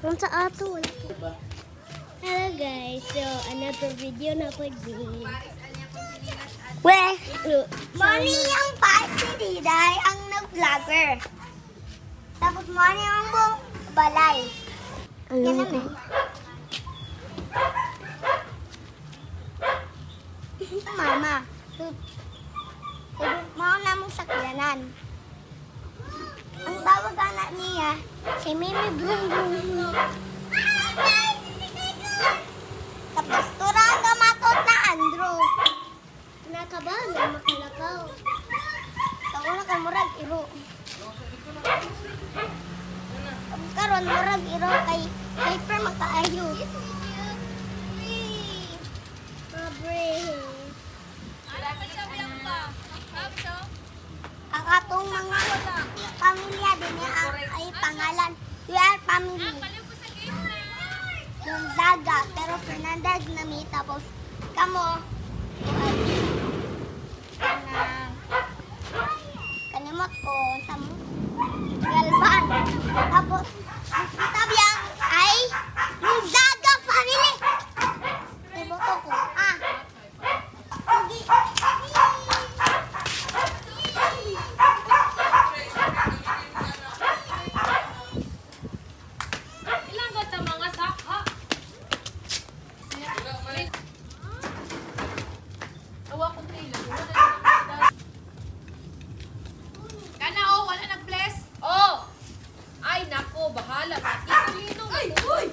Kung sa ato, wala po. Hello guys, so another video na po din. Weh! Morning ang party diday ang nag-vlogger. Tapos morning ang buong balay. Yan naman. Mama, mau na mong sakyanan. Ang tawag anak niya, si Mimi Brung Brung. Tapos turang gamatot na Andrew. Nakabahan na makalakaw. Tako na ka murag iro. Karon murag iro kay hyper makaayo. Ang atong mga pamilya din niya ay pangalan. We are family. Gonzaga, pero Fernandez na mi. Tapos kamo kanimot ko sa Galban. Tapos tabiang ay Gonzaga family. Iboto ko. Bahala, pati ko ay, uy!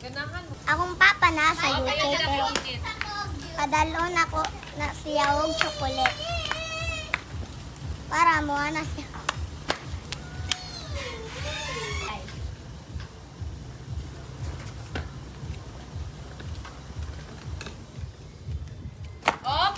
Ganahan mo. Akong papa na sa UK pero padalon ako na siya og chocolate. Para mo na siya. Op!